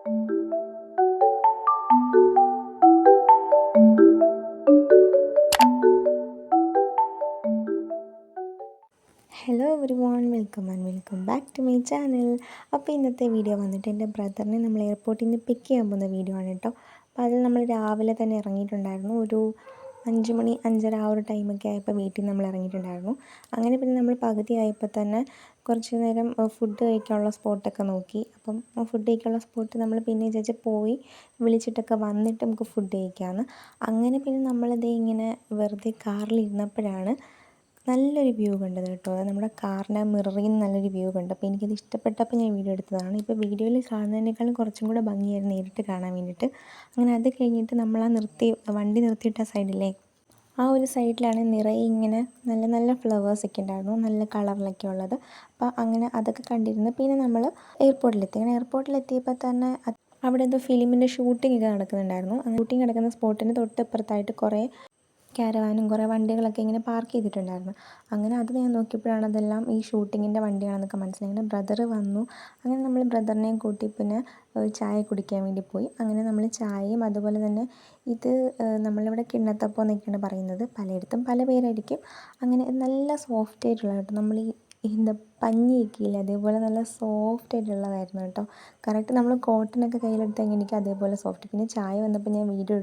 Hello everyone, welcome back to my channel. അപ്പോൾ ഇന്നത്തെ video വന്നിട്ട് എൻ്റെ ബ്രദറിനെ നമ്മൾ എയർപോർട്ടിൽ നിന്ന് പിക്ക് ചെയ്യാൻ പോകുന്ന വീഡിയോ ആണ് കേട്ടോ. അപ്പോൾ അതിൽ നമ്മൾ രാവിലെ തന്നെ ഇറങ്ങിയിട്ടുണ്ടായിരുന്നു. ഒരു 5 മണി 5:30 ആ ഒരു ടൈമൊക്കെ ആയപ്പോൾ വീട്ടിൽ നമ്മൾ ഇറങ്ങിയിട്ടുണ്ടായിരുന്നു. അങ്ങനെ പിന്നെ നമ്മൾ പകുതി ആയപ്പോൾ തന്നെ കുറച്ച് നേരം ഫുഡ് കഴിക്കാനുള്ള സ്പോട്ടൊക്കെ നോക്കി. അപ്പം ഫുഡ് കഴിക്കാനുള്ള സ്പോട്ട് നമ്മൾ പിന്നെ വിചാരിച്ച് പോയി വിളിച്ചിട്ടൊക്കെ വന്നിട്ട് നമുക്ക് ഫുഡ് കഴിക്കാമെന്ന്. അങ്ങനെ പിന്നെ നമ്മളിതേ ഇങ്ങനെ വെറുതെ കാറിലിരുന്നപ്പോഴാണ് നല്ലൊരു വ്യൂ കണ്ടത് കേട്ടോ. നമ്മുടെ കാറിൻ്റെ മിററിൽ നിന്ന് നല്ലൊരു വ്യൂ കണ്ടു. അപ്പോൾ എനിക്കത് ഇഷ്ടപ്പെട്ടപ്പോൾ ഞാൻ വീഡിയോ എടുത്തതാണ്. ഇപ്പോൾ വീഡിയോയിൽ കാണുന്നതിനേക്കാളും കുറച്ചും കൂടെ ഭംഗിയായിരുന്നു നേരിട്ട് കാണാൻ വേണ്ടിയിട്ട്. അങ്ങനെ അത് കഴിഞ്ഞിട്ട് നമ്മൾ വണ്ടി നിർത്തിയിട്ട സൈഡിലെ ആ ഒരു സൈഡിലാണ് നിറയെ ഇങ്ങനെ നല്ല നല്ല ഫ്ലവേഴ്സൊക്കെ ഉണ്ടായിരുന്നു, നല്ല കളറിലൊക്കെ ഉള്ളത്. അപ്പോൾ അങ്ങനെ അതൊക്കെ കണ്ടിരുന്നു. പിന്നെ നമ്മൾ എയർപോർട്ടിലെത്തി. അങ്ങനെ എയർപോർട്ടിലെത്തിയപ്പോൾ തന്നെ അവിടെ എന്തോ ഫിലിമിൻ്റെ ഷൂട്ടിംഗ് ഒക്കെ നടക്കുന്നുണ്ടായിരുന്നു. ഷൂട്ടിംഗ് നടക്കുന്ന സ്പോട്ടിന് തൊട്ടപ്പുറത്തായിട്ട് കുറേ ക്യാരവാനും കുറേ വണ്ടികളൊക്കെ ഇങ്ങനെ പാർക്ക് ചെയ്തിട്ടുണ്ടായിരുന്നു. അങ്ങനെ അത് ഞാൻ നോക്കിയപ്പോഴാണ് അതെല്ലാം ഈ ഷൂട്ടിങ്ങിൻ്റെ വണ്ടിയാണെന്നൊക്കെ മനസ്സിലായി. അങ്ങനെ ബ്രദർ വന്നു. അങ്ങനെ നമ്മൾ ബ്രദറിനെയും കൂട്ടി പിന്നെ ചായ കുടിക്കാൻ വേണ്ടി പോയി. അങ്ങനെ നമ്മൾ ചായയും അതുപോലെ തന്നെ ഇത് നമ്മളിവിടെ കിണ്ണത്തപ്പം എന്നൊക്കെയാണ് പറയുന്നത്, പലയിടത്തും പല പേരായിരിക്കും. അങ്ങനെ നല്ല സോഫ്റ്റ് ആയിട്ടുള്ള കേട്ടോ, നമ്മൾ എന്താ പഞ്ഞിയൊക്കെ ഇല്ലേ, അതേപോലെ നല്ല സോഫ്റ്റ് ആയിട്ടുള്ളതായിരുന്നു കേട്ടോ. കറക്റ്റ് നമ്മൾ കോട്ടനൊക്കെ കയ്യിലെടുത്തെങ്കിൽ എനിക്ക് അതേപോലെ സോഫ്റ്റ്. പിന്നെ ചായ വന്നപ്പോൾ ഞാൻ വീഡിയോ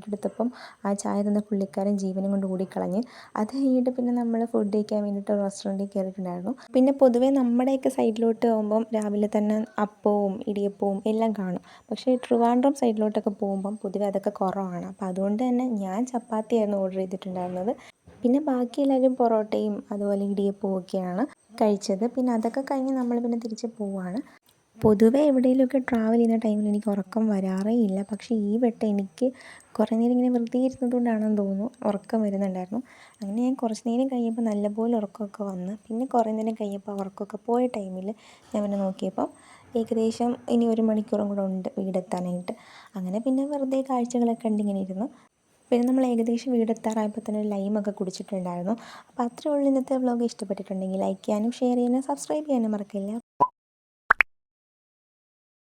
എടുത്തപ്പം ആ ചായ തന്ന പുള്ളിക്കാരൻ ജീവനും കൊണ്ട് ഓടിക്കളഞ്ഞ്. അത് കഴിഞ്ഞിട്ട് പിന്നെ നമ്മൾ ഫുഡ് കഴിക്കാൻ വേണ്ടിയിട്ട് ഒരു റെസ്റ്റോറൻറ്റിൽ കയറിയിട്ടുണ്ടായിരുന്നു. പിന്നെ പൊതുവേ നമ്മുടെയൊക്കെ സൈഡിലോട്ട് പോകുമ്പം രാവിലെ തന്നെ അപ്പവും ഇടിയപ്പവും എല്ലാം കാണും. പക്ഷേ ട്രിവാൻഡ്രം സൈഡിലോട്ടൊക്കെ പോകുമ്പം പൊതുവേ അതൊക്കെ കുറവാണ്. അപ്പോൾ അതുകൊണ്ട് തന്നെ ഞാൻ ചപ്പാത്തിയായിരുന്നു ഓർഡർ ചെയ്തിട്ടുണ്ടായിരുന്നത്. പിന്നെ ബാക്കി എല്ലാവരും പൊറോട്ടയും അതുപോലെ ഇടിയപ്പവും ഒക്കെയാണ് കഴിച്ചത്. പിന്നെ അതൊക്കെ കഴിഞ്ഞ് നമ്മൾ പിന്നെ തിരിച്ച് പോവുകയാണ്. പൊതുവേ എവിടെയെങ്കിലുമൊക്കെ ട്രാവൽ ചെയ്യുന്ന ടൈമിൽ എനിക്ക് ഉറക്കം വരാറേ ഇല്ല. പക്ഷേ ഈ വട്ടം എനിക്ക് കുറേ നേരം ഇങ്ങനെ വെറുതെ ഇരുന്നതുകൊണ്ടാണെന്ന് തോന്നുന്നു ഉറക്കം വരുന്നുണ്ടായിരുന്നു. അങ്ങനെ ഞാൻ കുറച്ച് നേരം കഴിയുമ്പോൾ നല്ലപോലെ ഉറക്കമൊക്കെ വന്ന് പിന്നെ കുറേ നേരം കഴിയുമ്പോൾ ഉറക്കമൊക്കെ പോയ ടൈമിൽ ഞാൻ പിന്നെ നോക്കിയപ്പം ഏകദേശം ഇനി 1 മണിക്കൂറും കൂടെ ഉണ്ട് വീടെത്താനായിട്ട്. അങ്ങനെ പിന്നെ വെറുതെ കാഴ്ചകളൊക്കെ കണ്ടിങ്ങനെ ഇരുന്നു. പിന്നെ നമ്മൾ ഏകദേശം വീടെത്താറായപ്പോൾ തന്നെ ഒരു ലൈമൊക്കെ കുടിച്ചിട്ടുണ്ടായിരുന്നു. അപ്പോൾ അത്രയേ ഉള്ളൂ ഇന്നത്തെ വ്ലോഗ്. ഇഷ്ടപ്പെട്ടിട്ടുണ്ടെങ്കിൽ ലൈക്ക് ചെയ്യാനും ഷെയർ ചെയ്യാനും സബ്സ്ക്രൈബ് ചെയ്യാനും മറക്കില്ല.